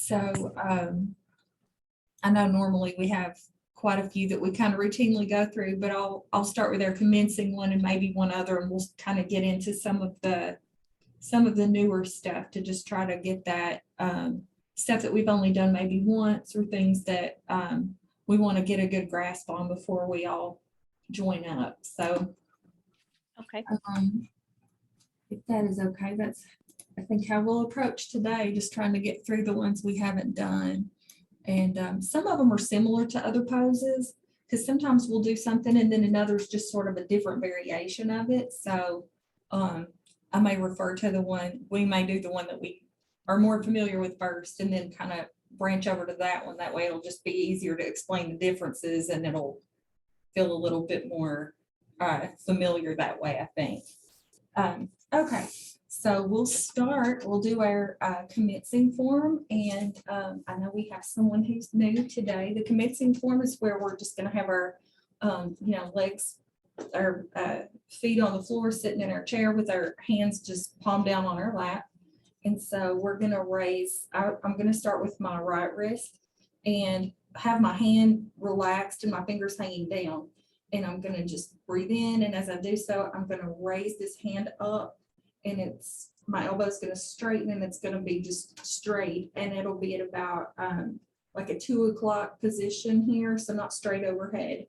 So I know normally we have quite a few that we kind of routinely go through, but I'll start with our commencing one and maybe one other, and we'll kind of get into some of the newer stuff to just try to get that stuff that we've only done maybe once, or things that we want to get a good grasp on before we all join up. So Okay. if that is okay, that's I think how we'll approach today, just trying to get through the ones we haven't done. And some of them are similar to other poses, because sometimes we'll do something and then another's just sort of a different variation of it. So I may refer to the one, we may do the one that we are more familiar with first, and then kind of branch over to that one. That way it'll just be easier to explain the differences, and it'll feel a little bit more familiar that way, I think. Okay. So we'll do our commencing form, and I know we have someone who's new today. The commencing form is where we're just going to have our, legs, our feet on the floor, sitting in our chair with our hands just palm down on our lap. And so we're going to raise, I'm going to start with my right wrist and have my hand relaxed and my fingers hanging down. And I'm going to just breathe in. And as I do so, I'm going to raise this hand up. And my elbow's going to straighten, and it's going to be just straight, and it'll be at about like a 2 o'clock position here, so not straight overhead,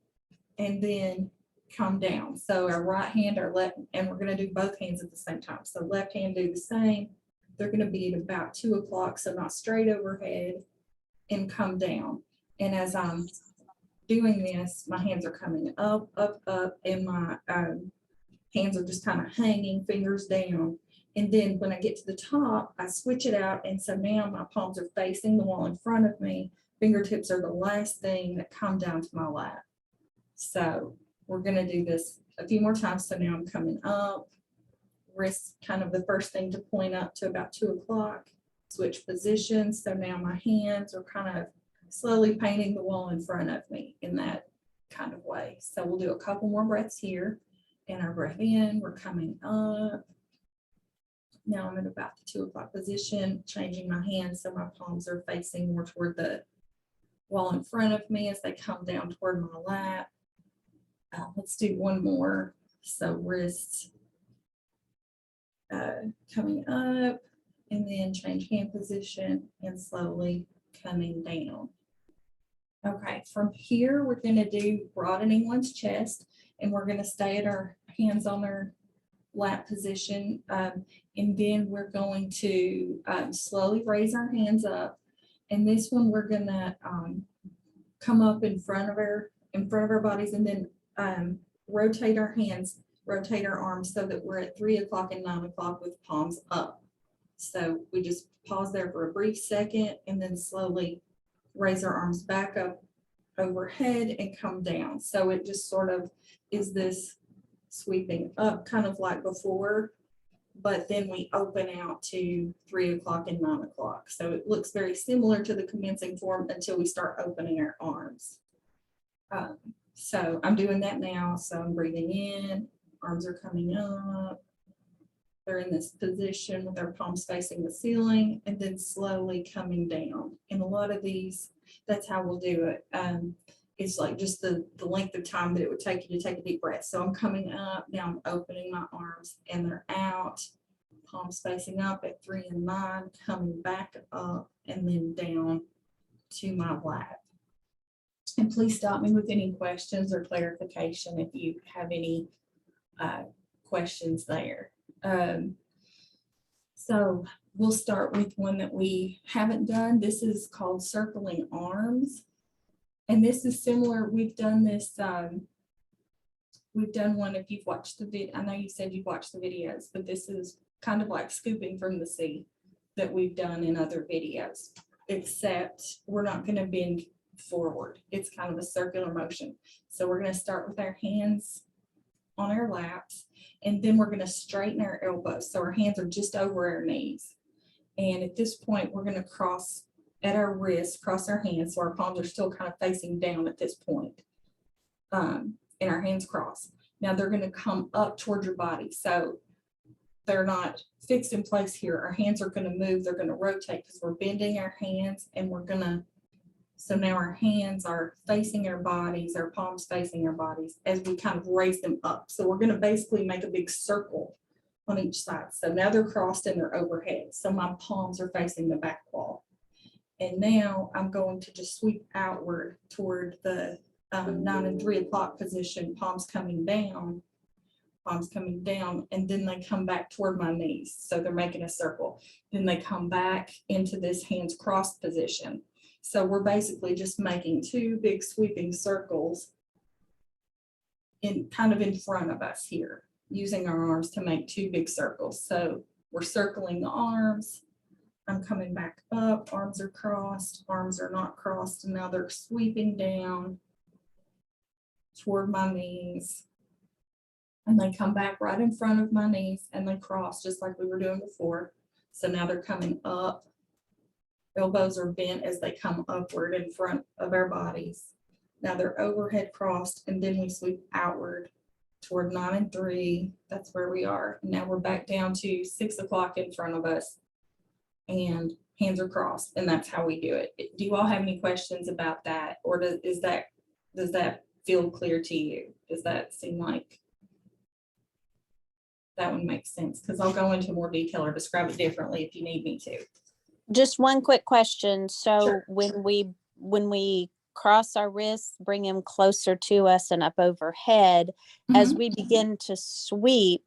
and then come down. So our right hand, our left, and we're going to do both hands at the same time. So left hand do the same. They're going to be at about 2 o'clock, so not straight overhead, and come down. And as I'm doing this, my hands are coming up, up, up, and my hands are just kind of hanging, fingers down. And then when I get to the top, I switch it out. And so now my palms are facing the wall in front of me. Fingertips are the last thing that come down to my lap. So we're going to do this a few more times. So now I'm coming up, wrists kind of the first thing to point up to about 2 o'clock, switch positions. So now my hands are kind of slowly painting the wall in front of me in that kind of way. So we'll do a couple more breaths here. And our breath in, we're coming up. Now I'm at about the 2 o'clock position, changing my hands so my palms are facing more toward the wall in front of me as they come down toward my lap. Let's do one more. So wrists coming up, and then change hand position and slowly coming down. Okay, from here, we're going to do broadening one's chest, and we're going to stay at our hands on our lap position. And then we're going to slowly raise our hands up. And this one, we're going to come up in front of our bodies, and then rotate our hands, rotate our arms so that we're at 3 o'clock and 9 o'clock with palms up. So we just pause there for a brief second, and then slowly raise our arms back up overhead and come down. So it just sort of is this sweeping up, kind of like before, but then we open out to 3 o'clock and 9 o'clock. So it looks very similar to the commencing form until we start opening our arms. So I'm doing that now. So I'm breathing in, arms are coming up. They're in this position with their palms facing the ceiling, and then slowly coming down. And a lot of these, that's how we'll do it. It's like just the length of time that it would take you to take a deep breath. So I'm coming up, now I'm opening my arms, and they're out, palms facing up at 3 and 9, coming back up, and then down to my lap. And please stop me with any questions or clarification if you have any questions there. So we'll start with one that we haven't done. This is called circling arms. And this is similar. We've done this. We've done one, if you've watched the video, I know you said you've watched the videos, but this is kind of like scooping from the sea that we've done in other videos, except we're not going to bend forward. It's kind of a circular motion. So we're going to start with our hands on our laps, and then we're going to straighten our elbows. So our hands are just over our knees. And at this point, we're going to cross at our wrists, cross our hands. So our palms are still kind of facing down at this point. And our hands cross. Now they're going to come up towards your body. So they're not fixed in place here. Our hands are going to move. They're going to rotate because we're bending our hands, and we're going to, so now our hands are facing our bodies, our palms facing our bodies as we kind of raise them up. So we're going to basically make a big circle on each side. So now they're crossed and they're overhead. So my palms are facing the back wall. And now I'm going to just sweep outward toward the 9 and 3 o'clock position, palms coming down, and then they come back toward my knees. So they're making a circle. Then they come back into this hands crossed position. So we're basically just making 2 big sweeping circles in kind of in front of us here, using our arms to make 2 big circles. So we're circling the arms. I'm coming back up, arms are crossed, arms are not crossed, and now they're sweeping down toward my knees. And they come back right in front of my knees and they cross just like we were doing before. So now they're coming up. Elbows are bent as they come upward in front of our bodies. Now they're overhead crossed, and then we sweep outward toward 9 and 3. That's where we are. Now we're back down to 6 o'clock in front of us, and hands are crossed, and that's how we do it. Do you all have any questions about that? Or does that feel clear to you? Does that seem like that one makes sense? Because I'll go into more detail or describe it differently if you need me to. Just one quick question. So Sure. when we cross our wrists, bring them closer to us and up overhead, as we begin to sweep,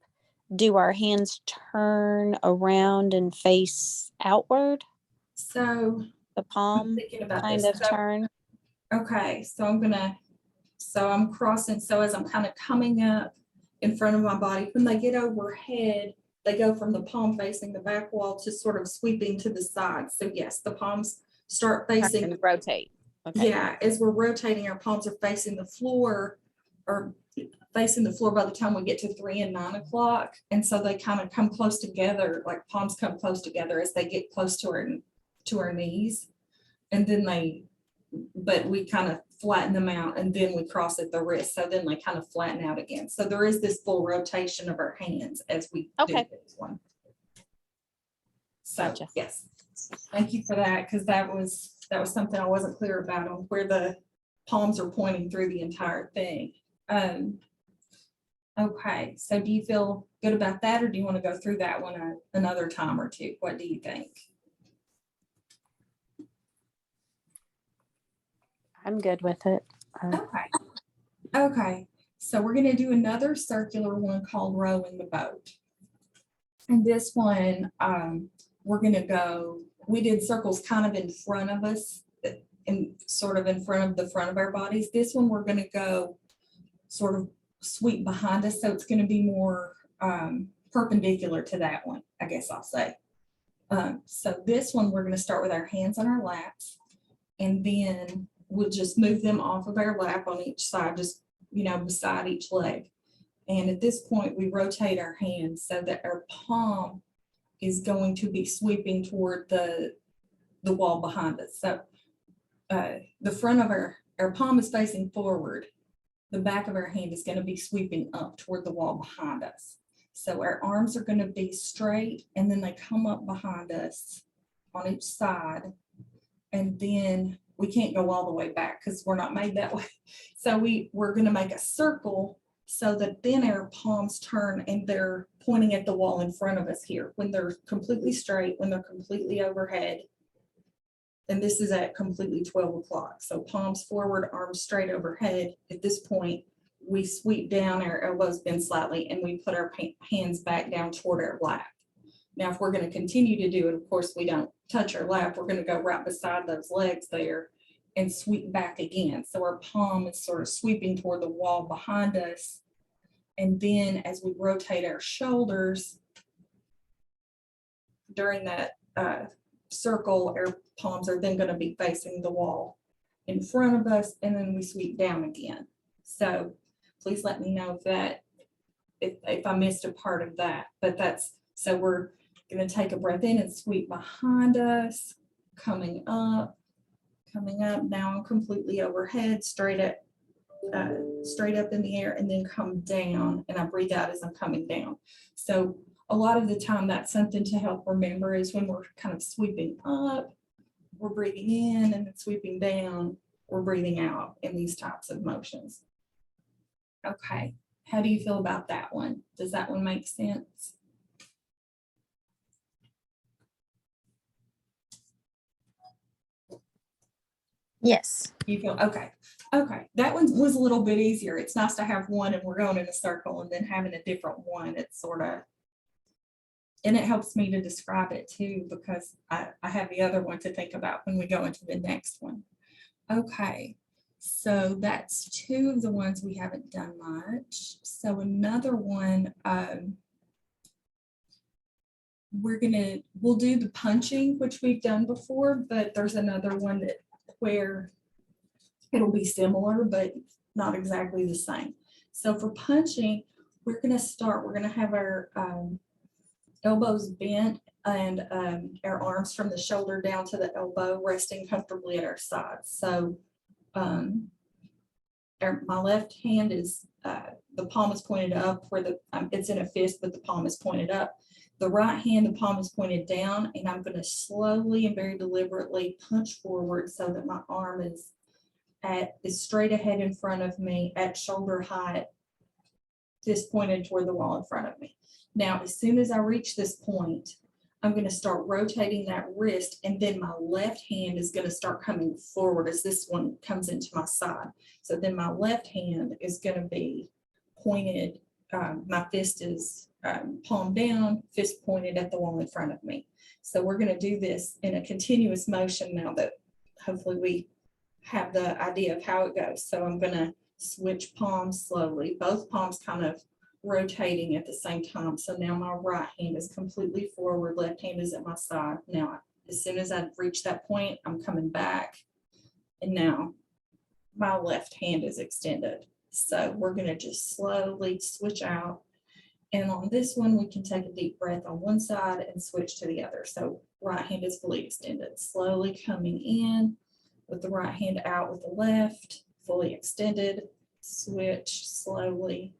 do our hands turn around and face outward? So The palm thinking about kind this. of turn? Okay, so I'm crossing. So as I'm kind of coming up in front of my body, when they get overhead, they go from the palm facing the back wall to sort of sweeping to the side. So yes, the palms start facing. And rotate. Okay. Yeah, as we're rotating, our palms are facing the floor, or facing the floor by the time we get to 3 and 9 o'clock. And so they kind of come close together, like palms come close together as they get close to our knees. And then but we kind of flatten them out, and then we cross at the wrist. So then they kind of flatten out again. So there is this full rotation of our hands as we do this one. So Gotcha. yes, thank you for that, because that was something I wasn't clear about on where the palms are pointing through the entire thing. Okay, so do you feel good about that, or do you want to go through that one another time or two? What do you think? I'm good with it. Okay, so we're going to do another circular one called rowing the boat. And this one, we're going to go, we did circles kind of in front of us and sort of in front of the front of our bodies. This one, we're going to go sort of sweep behind us. So it's going to be more perpendicular to that one, I guess I'll say. So this one, we're going to start with our hands on our laps, and then we'll just move them off of our lap on each side, just, beside each leg. And at this point, we rotate our hands so that our palm is going to be sweeping toward the wall behind us. So the front of our palm is facing forward. The back of our hand is going to be sweeping up toward the wall behind us. So our arms are going to be straight, and then they come up behind us on each side. And then we can't go all the way back because we're not made that way. So we're going to make a circle so that then our palms turn and they're pointing at the wall in front of us here. When they're completely straight, when they're completely overhead, and this is at completely 12 o'clock. So palms forward, arms straight overhead. At this point, we sweep down, our elbows bend slightly, and we put our hands back down toward our lap. Now, if we're going to continue to do it, of course, we don't touch our lap. We're going to go right beside those legs there and sweep back again. So our palm is sort of sweeping toward the wall behind us. And then as we rotate our shoulders during that circle, our palms are then going to be facing the wall in front of us, and then we sweep down again. So please let me know if I missed a part of that. But so we're going to take a breath in and sweep behind us, coming up. Now I'm completely overhead, straight up in the air, and then come down, and I breathe out as I'm coming down. So a lot of the time that's something to help remember is when we're kind of sweeping up, we're breathing in, and then sweeping down, we're breathing out in these types of motions. Okay, how do you feel about that one? Does that one make sense? Yes. You feel okay. Okay, that one was a little bit easier. It's nice to have one and we're going in a circle, and then having a different one. It's sort of, and it helps me to describe it too, because I have the other one to think about when we go into the next one. Okay, so that's two of the ones we haven't done much. So another one, we'll do the punching, which we've done before, but there's another one that where it'll be similar, but not exactly the same. So for punching, we're going to have our elbows bent and our arms from the shoulder down to the elbow resting comfortably at our sides. So my left hand is, the palm is pointed up where it's in a fist, but the palm is pointed up. The right hand, the palm is pointed down, and I'm going to slowly and very deliberately punch forward so that my arm is straight ahead in front of me at shoulder height, fist pointed toward the wall in front of me. Now, as soon as I reach this point, I'm going to start rotating that wrist, and then my left hand is going to start coming forward as this one comes into my side. So then my left hand is going to be pointed, my fist is palm down, fist pointed at the wall in front of me. So we're going to do this in a continuous motion now that hopefully we have the idea of how it goes. So I'm going to switch palms slowly, both palms kind of rotating at the same time. So now my right hand is completely forward, left hand is at my side. Now, as soon as I reach that point, I'm coming back, and now my left hand is extended. So we're going to just slowly switch out. And on this one, we can take a deep breath on one side and switch to the other. So right hand is fully extended, slowly coming in with the right hand out with the left, fully extended, switch slowly.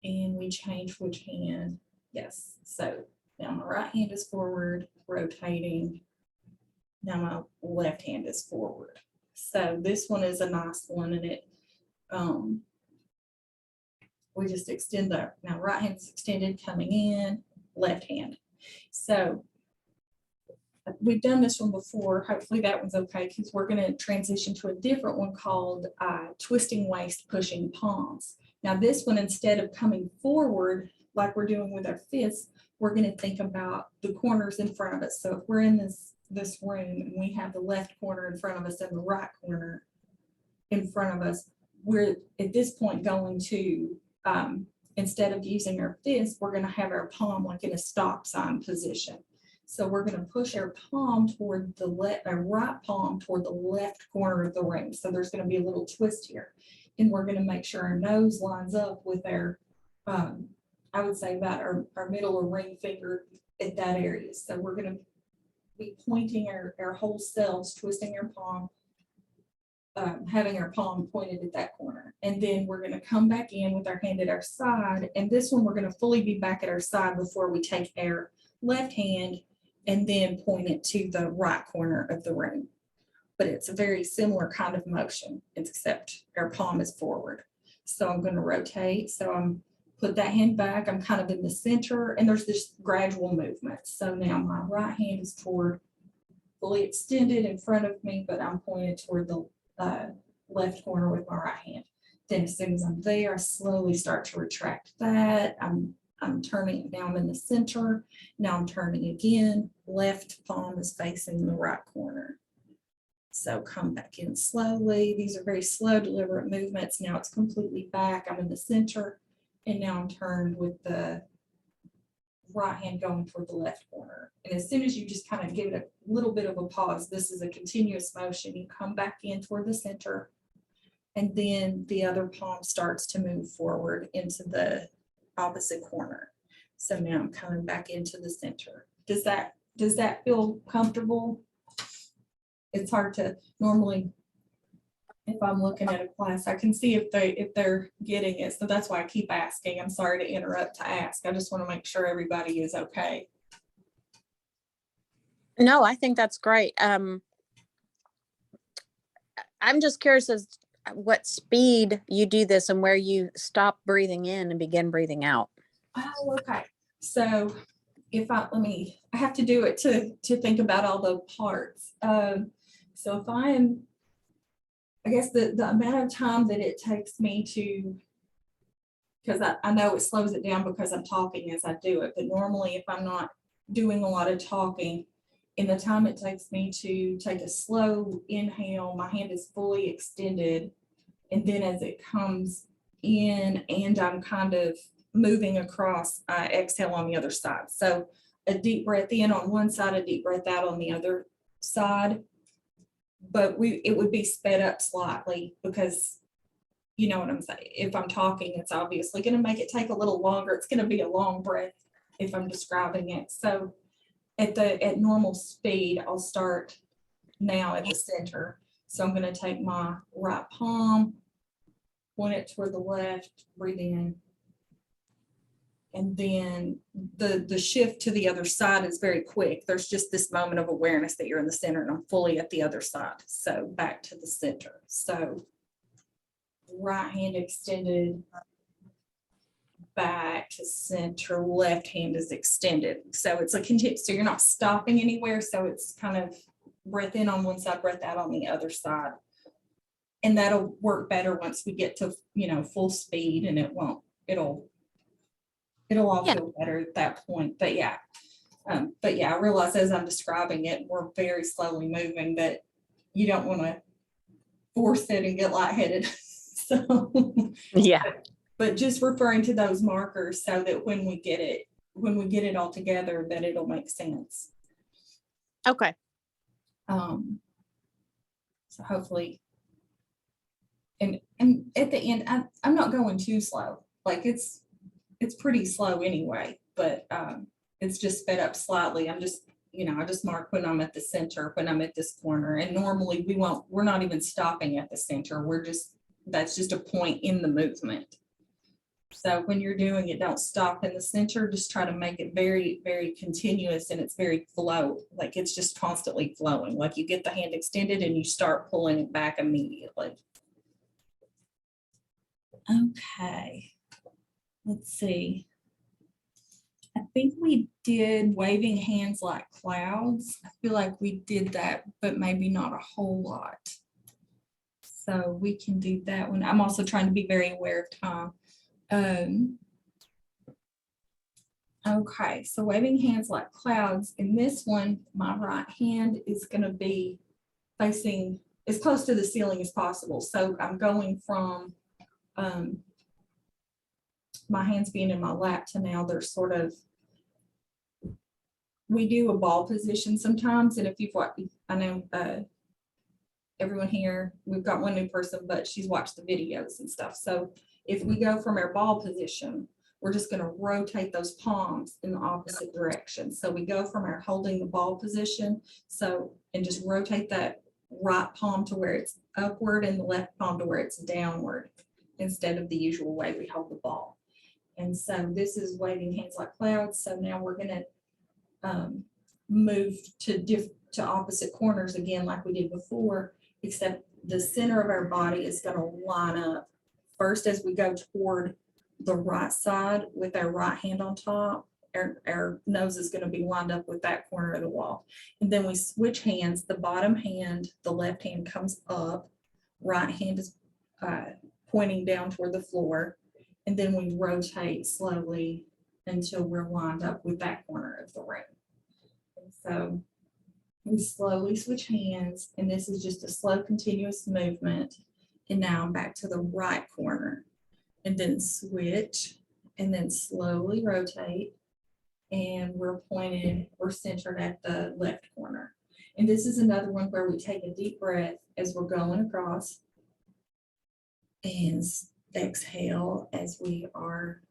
And we change which hand. Yes. So now my right hand is forward, rotating. Now my left hand is forward. So this one is a nice one, and it, we just extend that. Now right hand is extended, coming in, left hand. So we've done this one before. Hopefully that one's okay, because we're going to transition to a different one called twisting waist, pushing palms. Now this one, instead of coming forward like we're doing with our fists, we're going to think about the corners in front of us. So if we're in this room and we have the left corner in front of us and the right corner in front of us, we're at this point going to, instead of using our fist, we're going to have our palm like in a stop sign position. So we're going to push our palm toward our right palm toward the left corner of the room. So there's going to be a little twist here. And we're going to make sure our nose lines up with our, I would say about our middle or ring finger at that area. So we're going to be pointing our whole selves, twisting our palm, having our palm pointed at that corner. And then we're going to come back in with our hand at our side. And this one, we're going to fully be back at our side before we take our left hand and then point it to the right corner of the room. But it's a very similar kind of motion, except our palm is forward. So I'm going to rotate. So I'm put that hand back. I'm kind of in the center, and there's this gradual movement. So now my right hand is toward fully extended in front of me, but I'm pointed toward the left corner with my right hand. Then as soon as I'm there, I slowly start to retract that. I'm turning, now I'm in the center. Now I'm turning again. Left palm is facing the right corner. So come back in slowly. These are very slow, deliberate movements. Now it's completely back. I'm in the center. And now I'm turned with the right hand going toward the left corner. And as soon as you just kind of give it a little bit of a pause, this is a continuous motion. You come back in toward the center, and then the other palm starts to move forward into the opposite corner. So now I'm coming back into the center. Does that feel comfortable? It's hard to normally if I'm looking at a class, I can see if they're getting it. So that's why I keep asking. I'm sorry to interrupt to ask. I just want to make sure everybody is okay. No, I think that's great. I'm just curious as what speed you do this and where you stop breathing in and begin breathing out. Oh, okay. So if I have to do it to think about all the parts. So if I guess the amount of time that it takes me to, because I know it slows it down because I'm talking as I do it, but normally if I'm not doing a lot of talking, in the time it takes me to take a slow inhale, my hand is fully extended. And then as it comes in and I'm kind of moving across, I exhale on the other side. So a deep breath in on one side, a deep breath out on the other side. But it would be sped up slightly because you know what I'm saying. If I'm talking, it's obviously going to make it take a little longer. It's going to be a long breath if I'm describing it. So at normal speed, I'll start now at the center. So I'm going to take my right palm, point it toward the left, breathe in. And then the shift to the other side is very quick. There's just this moment of awareness that you're in the center and I'm fully at the other side. So back to the center. So right hand extended, back to center, left hand is extended. So it's a continue, so you're not stopping anywhere. So it's kind of breath in on one side, breath out on the other side. And that'll work better once we get to, full speed, and it'll all feel better at that point. But yeah, I realize as I'm describing it, we're very slowly moving, but you don't want to force it and get lightheaded. So yeah, but just referring to those markers so that when we get it all together, that it'll make sense. okay. So hopefully, and at the end, I'm not going too slow. Like it's pretty slow anyway, but it's just sped up slightly. I'm just, I just mark when I'm at the center, when I'm at this corner, and normally we're not even stopping at the center. That's just a point in the movement. So when you're doing it, don't stop in the center, just try to make it very, very continuous, and it's very flow, like it's just constantly flowing. Like you get the hand extended and you start pulling it back immediately. Okay, let's see. I think we did waving hands like clouds. I feel like we did that, but maybe not a whole lot. So we can do that one. I'm also trying to be very aware of time. Okay, so waving hands like clouds. In this one, my right hand is going to be facing as close to the ceiling as possible. So I'm going from my hands being in my lap to now they're sort of, we do a ball position sometimes. And if you've watched, I know everyone here, we've got one new person, but she's watched the videos and stuff. So if we go from our ball position, we're just going to rotate those palms in the opposite direction. So we go from our holding the ball position. And just rotate that right palm to where it's upward and the left palm to where it's downward instead of the usual way we hold the ball. And so this is waving hands like clouds. So now we're going to move to opposite corners again, like we did before, except the center of our body is going to line up first as we go toward the right side with our right hand on top. Our nose is going to be lined up with that corner of the wall. And then we switch hands. The bottom hand, the left hand comes up. Right hand is pointing down toward the floor. And then we rotate slowly until we're lined up with that corner of the room. And so we slowly switch hands. And this is just a slow, continuous movement. And now I'm back to the right corner. And then switch. And then slowly rotate. And we're centered at the left corner. And this is another one where we take a deep breath as we're going across and exhale as we are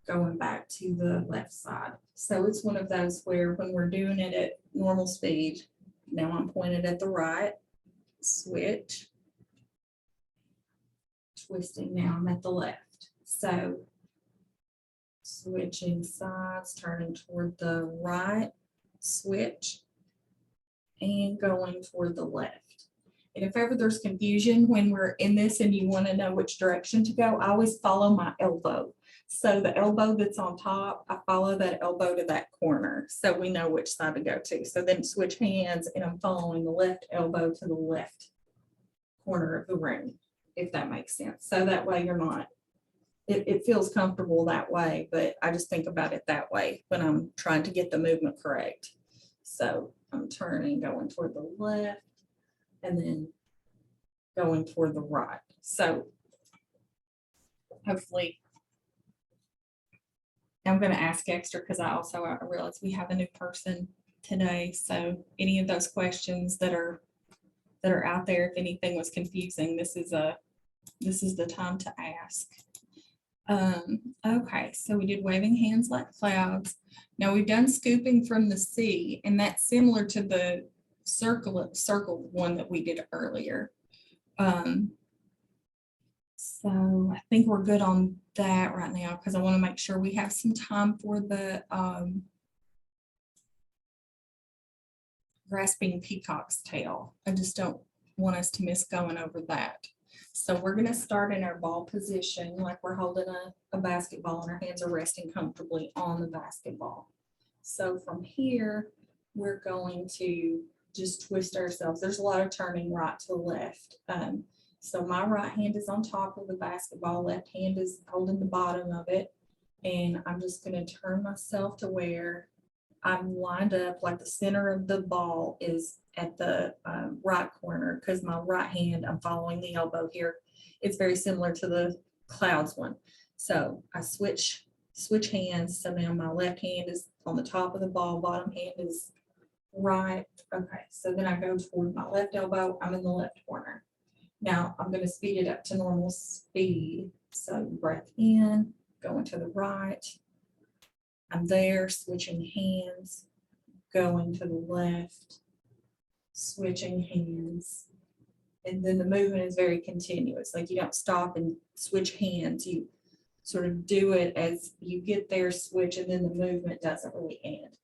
going back to the left side. So it's one of those where when we're doing it at normal speed, now I'm pointed at the right, switch, twisting now. I'm at the left. So switching sides, turning toward the right, switch, and going toward the left. And if ever there's confusion when we're in this and you want to know which direction to go, I always follow my elbow. So the elbow that's on top, I follow that elbow to that corner so we know which side to go to. So then switch hands and I'm following the left elbow to the left corner of the room, if that makes sense. So that way you're not, it feels comfortable that way, but I just think about it that way when I'm trying to get the movement correct. So I'm turning, going toward the left, and then going toward the right. So hopefully, I'm going to ask extra because I realize we have a new person today. So any of those questions that are out there, if anything was confusing, this is the time to ask. Okay, so we did waving hands like clouds. Now we've done scooping from the sea, and that's similar to the circle one that we did earlier. So I think we're good on that right now because I want to make sure we have some time for the grasping peacock's tail. I just don't want us to miss going over that. So we're going to start in our ball position like we're holding a basketball and our hands are resting comfortably on the basketball. So from here, we're going to just twist ourselves. There's a lot of turning right to left. So my right hand is on top of the basketball, left hand is holding the bottom of it. And I'm just going to turn myself to where I'm lined up like the center of the ball is at the right corner because my right hand, I'm following the elbow here. It's very similar to the clouds one. So I switch hands. So now my left hand is on the top of the ball, bottom hand is right. Okay, so then I go toward my left elbow. I'm in the left corner. Now I'm going to speed it up to normal speed. So breath in, going to the right. I'm there, switching hands, going to the left, switching hands. And then the movement is very continuous. Like you don't stop and switch hands. You sort of do it as you get there, switch, and then the movement doesn't really end.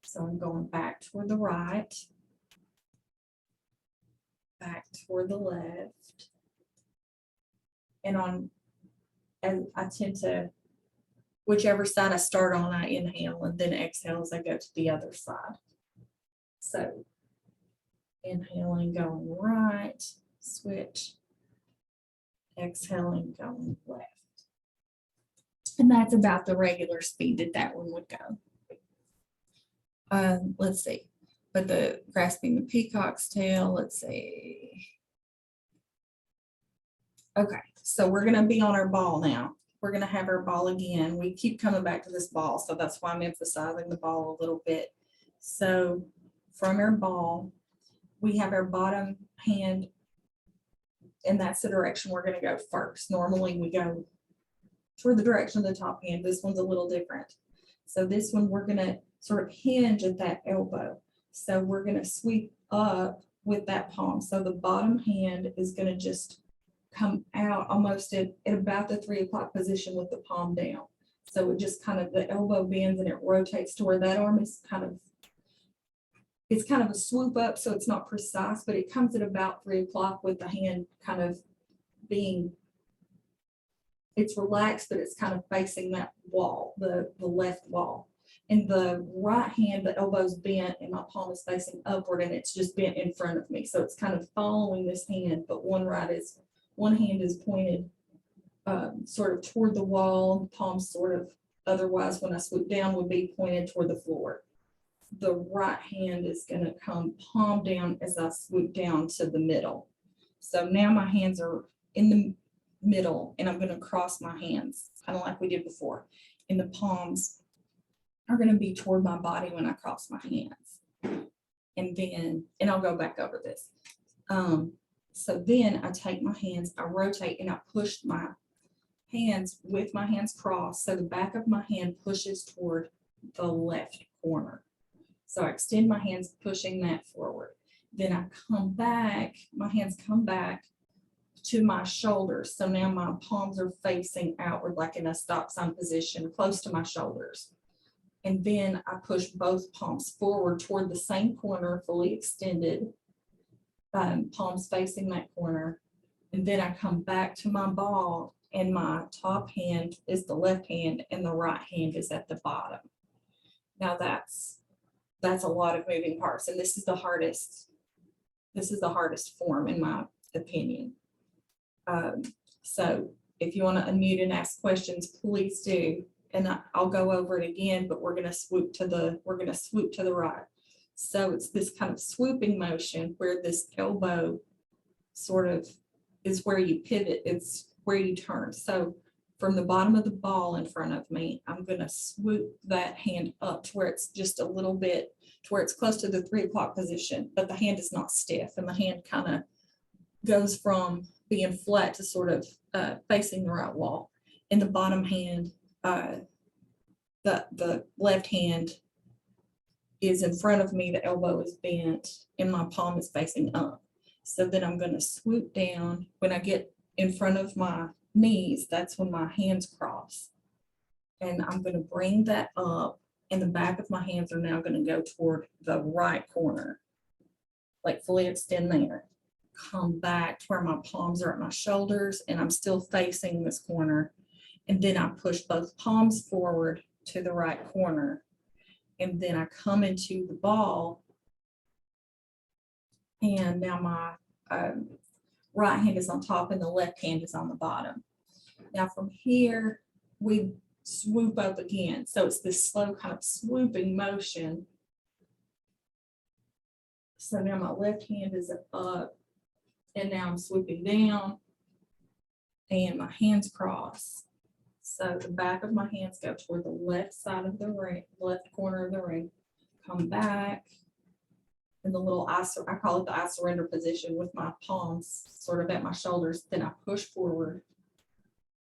So I'm going back toward the right, back toward the left. And I tend to, whichever side I start on, I inhale and then exhale as I go to the other side. So inhaling, going right, switch, exhaling, going left. And that's about the regular speed that one would go. Let's see, but the grasping the peacock's tail, let's see. Okay, so we're gonna be on our ball now. We're gonna have our ball again. We keep coming back to this ball, so that's why I'm emphasizing the ball a little bit. So from our ball, we have our bottom hand, and that's the direction we're gonna go first. Normally we go toward the direction of the top hand. This one's a little different. So this one, we're gonna sort of hinge at that elbow. So we're gonna sweep up with that palm. So the bottom hand is gonna just come out almost at about the 3 o'clock position with the palm down. So it just kind of, the elbow bends and it rotates to where that arm is kind of, it's kind of a swoop up, so it's not precise, but it comes at about 3 o'clock with the hand kind of being, it's relaxed, but it's kind of facing that wall, the left wall. And the right hand, the elbow's bent and my palm is facing upward and it's just bent in front of me. So it's kind of following this hand, but one hand is pointed sort of toward the wall, palm sort of, otherwise when I swoop down would be pointed toward the floor. The right hand is going to come palm down as I swoop down to the middle. So now my hands are in the middle and I'm going to cross my hands, kind of like we did before. And the palms are going to be toward my body when I cross my hands. And I'll go back over this. So then I take my hands, I rotate and I push my hands with my hands crossed. So the back of my hand pushes toward the left corner. So I extend my hands, pushing that forward. Then I come back, my hands come back to my shoulders. So now my palms are facing outward, like in a stop sign position, close to my shoulders. And then I push both palms forward toward the same corner, fully extended, palms facing that corner. And then I come back to my ball, and my top hand is the left hand and the right hand is at the bottom. Now that's a lot of moving parts, and this is the hardest form in my opinion. So if you want to unmute and ask questions, please do. And I'll go over it again, but we're going to swoop to the right. So it's this kind of swooping motion where this elbow sort of is where you pivot. It's where you turn. So from the bottom of the ball in front of me, I'm going to swoop that hand up to where it's just a little bit, to where it's close to the 3 o'clock position, but the hand is not stiff, and the hand kind of goes from being flat to sort of facing the right wall. In the bottom hand, the left hand is in front of me, the elbow is bent, and my palm is facing up. So then I'm going to swoop down. When I get in front of my knees, that's when my hands cross. And I'm going to bring that up, and the back of my hands are now going to go toward the right corner, like fully extend there. Come back to where my palms are at my shoulders, and I'm still facing this corner. And then I push both palms forward to the right corner. And then I come into the ball. And now my right hand is on top and the left hand is on the bottom. Now from here, we swoop up again. So it's this slow kind of swooping motion. So now my left hand is up, and now I'm swooping down, and my hands cross. So the back of my hands go toward the left side of the ring, left corner of the ring, come back in the little I call it the I surrender position, with my palms sort of at my shoulders. Then I push forward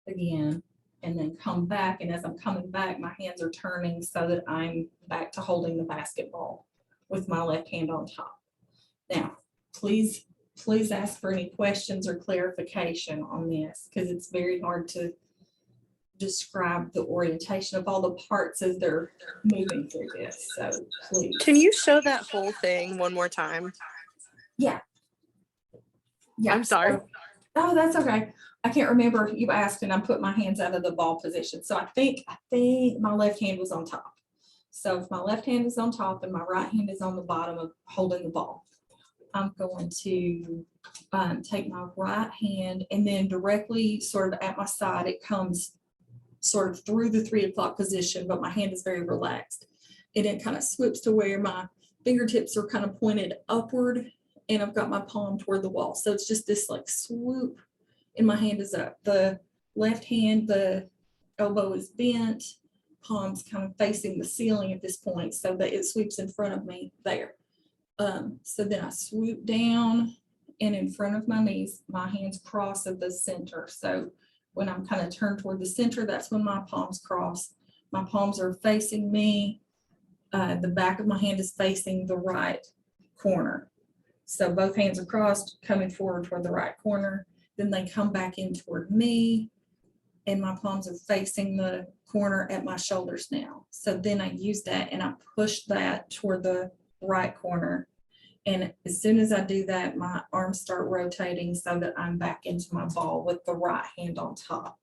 again and then come back. And as I'm coming back, my hands are turning so that I'm back to holding the basketball with my left hand on top. Now, please ask for any questions or clarification on this, because it's very hard to describe the orientation of all the parts as they're moving through this. So please. Can you show that whole thing one more time? Yeah. I'm sorry. Oh, that's okay. I can't remember if you asked, and I put my hands out of the ball position. So I think my left hand was on top. So if my left hand is on top and my right hand is on the bottom of holding the ball, I'm going to take my right hand, and then directly sort of at my side, it comes sort of through the 3 o'clock position, but my hand is very relaxed. And it kind of swoops to where my fingertips are kind of pointed upward, and I've got my palm toward the wall. So it's just this like swoop, and my hand is up. The left hand, the elbow is bent, palms kind of facing the ceiling at this point, so that it sweeps in front of me there. So then I swoop down, and in front of my knees, my hands cross at the center. So when I'm kind of turned toward the center, that's when my palms cross. My palms are facing me. The back of my hand is facing the right corner. So both hands are crossed, coming forward toward the right corner. Then they come back in toward me, and my palms are facing the corner at my shoulders now. So then I use that, and I push that toward the right corner. And as soon as I do that, my arms start rotating so that I'm back into my ball with the right hand on top.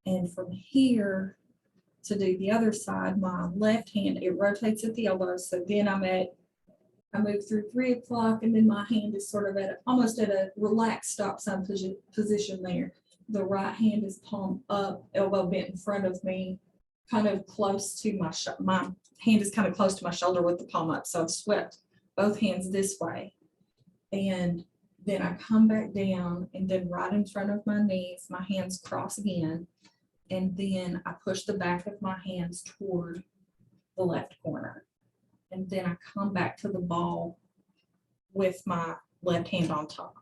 And from here to do the other side, my left hand, it rotates at the elbow. So then I move through 3 o'clock, and then my hand is sort of almost at a relaxed stop sign position there. The right hand is palm up, elbow bent in front of me, kind of close to my hand is kind of close to my shoulder with the palm up. So I've swept both hands this way. And then I come back down, and then right in front of my knees, my hands cross again. And then I push the back of my hands toward the left corner. And then I come back to the ball with my left hand on top.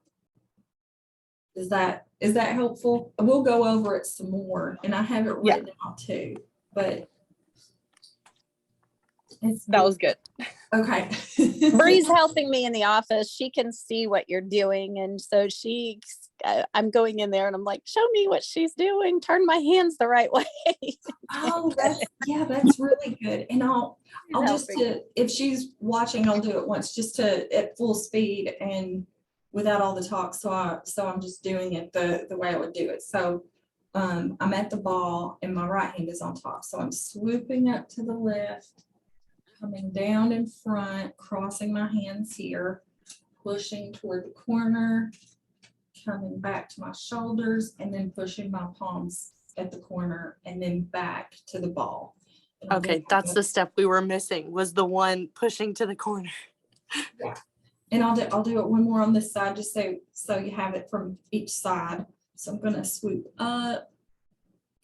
Is that helpful? We'll go over it some more, and I have it written out too, but that was good. Okay. Bree's helping me in the office. She can see what you're doing. And so I'm going in there and I'm like, show me what she's doing. Turn my hands the right way. Oh, that's really good. And I'll just if she's watching, I'll do it once just to at full speed and without all the talk. So I'm just doing it the way I would do it. So I'm at the ball and my right hand is on top. So I'm swooping up to the left, coming down in front, crossing my hands here, pushing toward the corner, coming back to my shoulders, and then pushing my palms at the corner and then back to the ball. Okay, that's the step we were missing, was the one pushing to the corner. Yeah. And I'll do it one more on this side, just so you have it from each side. So I'm gonna swoop up,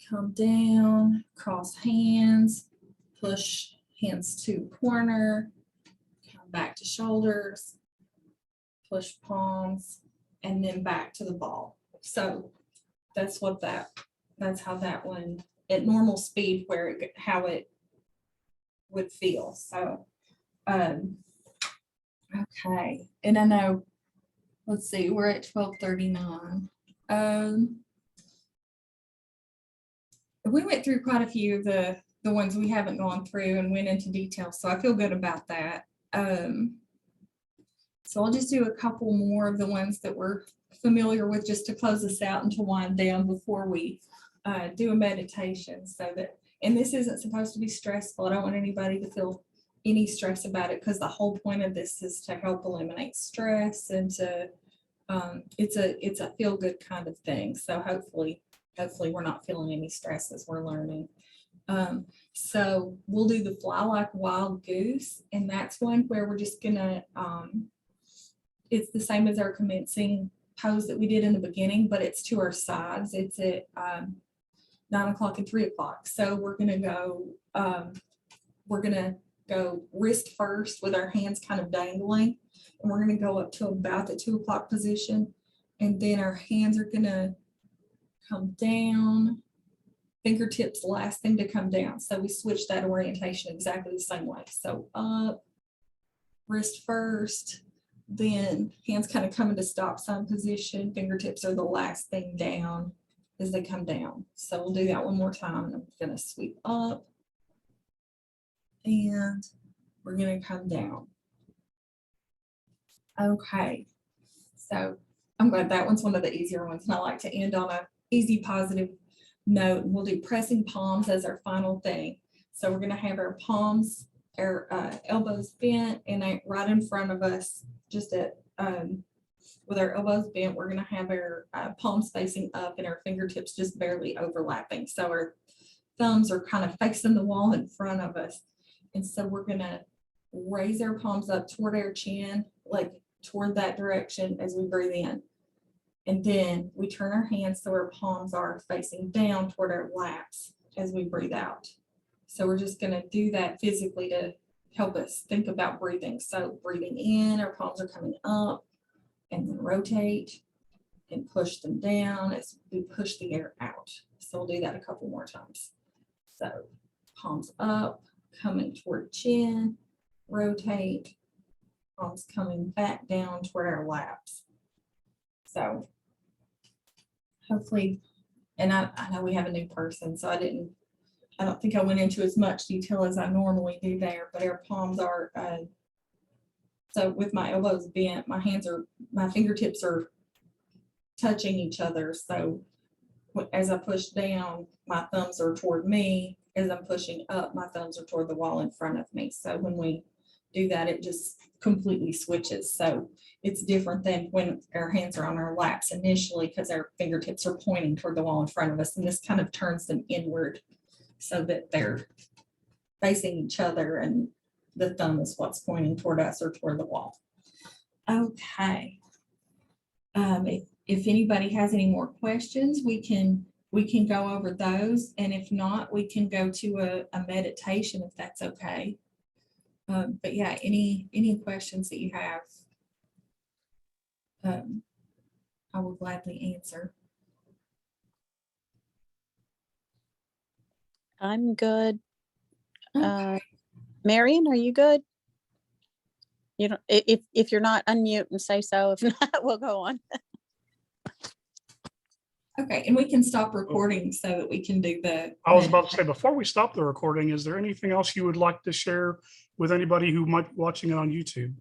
come down, cross hands, push hands to corner, come back to shoulders, push palms, and then back to the ball. So that's how that one at normal speed how it would feel. So okay. And I know, let's see, we're at 12:39. We went through quite a few of the ones we haven't gone through and went into detail, so I feel good about that. So I'll just do a couple more of the ones that we're familiar with just to close us out and to wind down before we do a meditation. And this isn't supposed to be stressful. I don't want anybody to feel any stress about it, because the whole point of this is to help eliminate stress and to it's a feel good kind of thing. So hopefully we're not feeling any stress as we're learning. So we'll do the fly like wild goose, and that's one where we're just gonna it's the same as our commencing pose that we did in the beginning, but it's to our sides. It's at 9 o'clock and 3 o'clock. So we're gonna go wrist first with our hands kind of dangling, and we're gonna go up to about the 2 o'clock position, and then our hands are gonna come down, fingertips last thing to come down. So we switch that orientation exactly the same way. So up, wrist first, then hands kind of come into stop sign position, fingertips are the last thing down as they come down. So we'll do that one more time. I'm gonna sweep up and we're gonna come down. Okay, so I'm glad that one's one of the easier ones, and I like to end on a easy positive note. And we'll do pressing palms as our final thing. So we're gonna have our palms, our elbows bent, and right in front of us, just at with our elbows bent, we're gonna have our palms facing up and our fingertips just barely overlapping. So our thumbs are kind of facing the wall in front of us. And so we're gonna raise our palms up toward our chin, like toward that direction as we breathe in. And then we turn our hands so our palms are facing down toward our laps as we breathe out. So we're just gonna do that physically to help us think about breathing. So breathing in, our palms are coming up, and then rotate and push them down as we push the air out. So we'll do that a couple more times. So palms up, coming toward chin, rotate, palms coming back down toward our laps. So hopefully, and I know we have a new person, so I don't think I went into as much detail as I normally do there, but our palms are, so with my elbows bent, my fingertips are touching each other. So as I push down, my thumbs are toward me. As I'm pushing up, my thumbs are toward the wall in front of me. So when we do that, it just completely switches. So it's different than when our hands are on our laps initially, because our fingertips are pointing toward the wall in front of us. And this kind of turns them inward so that they're facing each other and the thumb is what's pointing toward us or toward the wall. Okay. If anybody has any more questions, we can go over those. And if not, we can go to a meditation if that's okay. But yeah, any questions that you have, I will gladly answer. I'm good. Okay. Marion, are you good? You know, if you're not, unmute and say so. If not, we'll go on. Okay, and we can stop recording so that we can do the. I was about to say, before we stop the recording, is there anything else you would like to share with anybody who might be watching it on YouTube?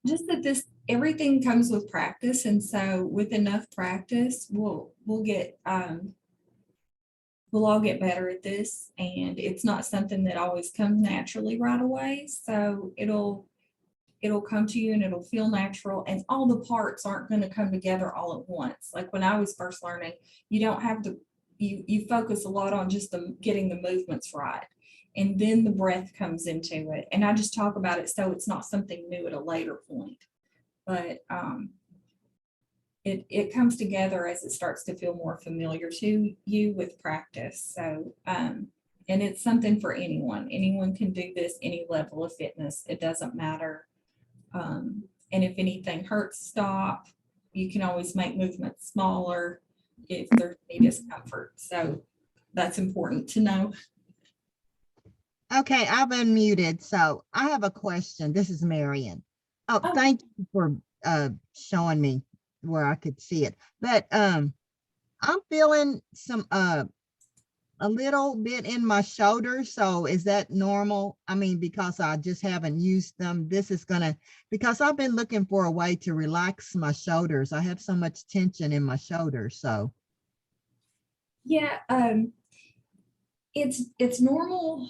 Just that everything comes with practice, and so with enough practice, we'll get we'll all get better at this, and it's not something that always comes naturally right away. So it'll come to you and it'll feel natural, and all the parts aren't going to come together all at once. Like when I was first learning, you don't have to, you focus a lot on just getting the movements right. And then the breath comes into it. And I just talk about it so it's not something new at a later point. But it comes together as it starts to feel more familiar to you with practice. So, and it's something for anyone. Anyone can do this, any level of fitness. It doesn't matter. And if anything hurts, stop. You can always make movements smaller if there's any discomfort. So that's important to know. Okay, I've unmuted. So I have a question. This is Marion. Oh, thank you for showing me where I could see it. But I'm feeling some a little bit in my shoulders. So is that normal? I mean, because I just haven't used them. This is gonna, because I've been looking for a way to relax my shoulders. I have so much tension in my shoulders. So Yeah, it's normal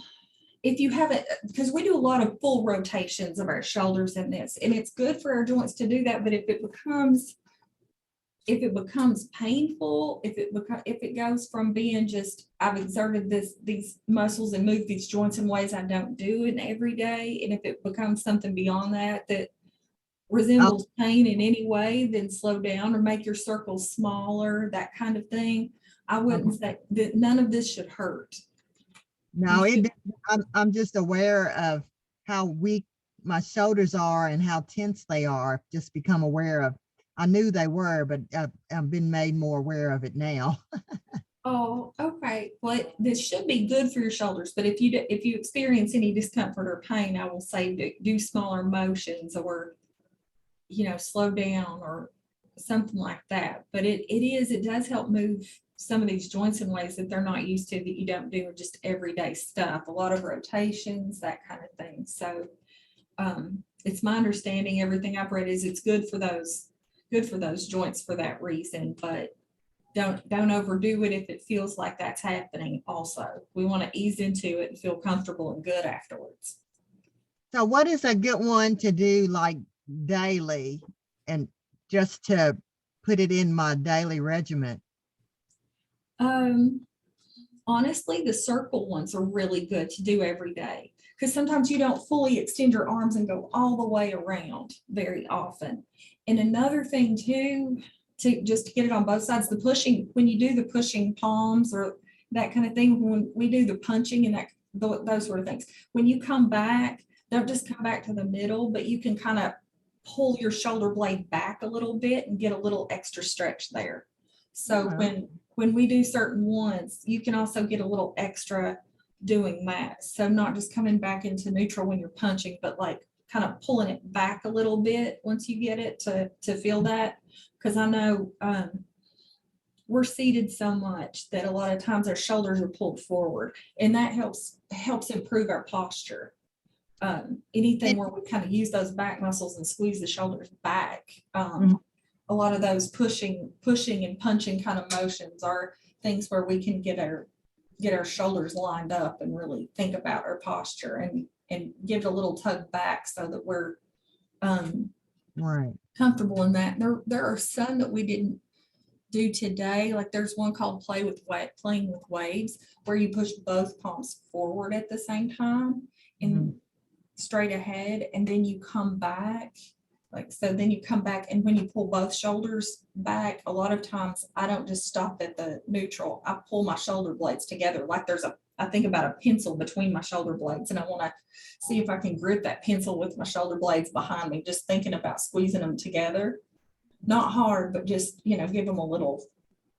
if you haven't, because we do a lot of full rotations of our shoulders in this, and it's good for our joints to do that. But if it becomes painful, if it goes from being just, I've exerted these muscles and moved these joints in ways I don't do it every day, and if it becomes something beyond that resembles pain in any way, then slow down or make your circles smaller, that kind of thing. I wouldn't say that none of this should hurt. no, I'm just aware of how weak my shoulders are and how tense they are. Just become aware of. I knew they were, but I've been made more aware of it now. Oh, okay. Well, this should be good for your shoulders, but if you experience any discomfort or pain, I will say do smaller motions, or slow down or something like that. But it does help move some of these joints in ways that they're not used to, that you don't do just everyday stuff, a lot of rotations, that kind of thing. So it's my understanding, everything I've read is it's good for those joints for that reason, but don't overdo it if it feels like that's happening. Also, we want to ease into it and feel comfortable and good afterwards. So what is a good one to do like daily, and just to put it in my daily regimen? Honestly, the circle ones are really good to do every day, because sometimes you don't fully extend your arms and go all the way around very often. And another thing too, to get it on both sides, the pushing, when you do the pushing palms or that kind of thing, when we do the punching and those sort of things, when you come back, don't just come back to the middle, but you can kind of pull your shoulder blade back a little bit and get a little extra stretch there. So when we do certain ones, you can also get a little extra doing that. So not just coming back into neutral when you're punching, but like kind of pulling it back a little bit once you get it to feel that. Because I know we're seated so much that a lot of times our shoulders are pulled forward, and that helps improve our posture. Anything where we kind of use those back muscles and squeeze the shoulders back. A lot of those pushing and punching kind of motions are things where we can get our shoulders lined up and really think about our posture and give it a little tug back so that we're comfortable in that. There are some that we didn't do today. Like there's one called playing with waves, where you push both palms forward at the same time and straight ahead, and then you come back. Then you come back, and when you pull both shoulders back, a lot of times I don't just stop at the neutral. I pull my shoulder blades together. Like I think about a pencil between my shoulder blades, and I want to see if I can grip that pencil with my shoulder blades behind me, just thinking about squeezing them together. Not hard, but just, give them a little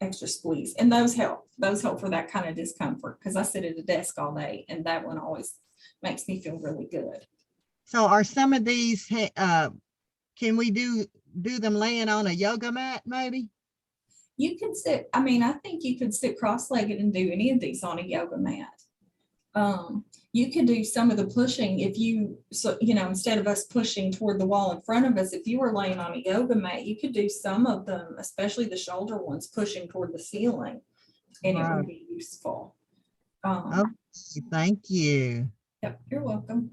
extra squeeze. And those help for that kind of discomfort, because I sit at a desk all day, and that one always makes me feel really good. So are some of these, can we do them laying on a yoga mat maybe? You can sit, I mean, I think you could sit cross-legged and do any of these on a yoga mat. You could do some of the pushing if you, so, you know, instead of us pushing toward the wall in front of us, if you were laying on a yoga mat, you could do some of them, especially the shoulder ones, pushing toward the ceiling, and it Right. would be useful. Okay, thank you. Yep, you're welcome.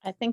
I think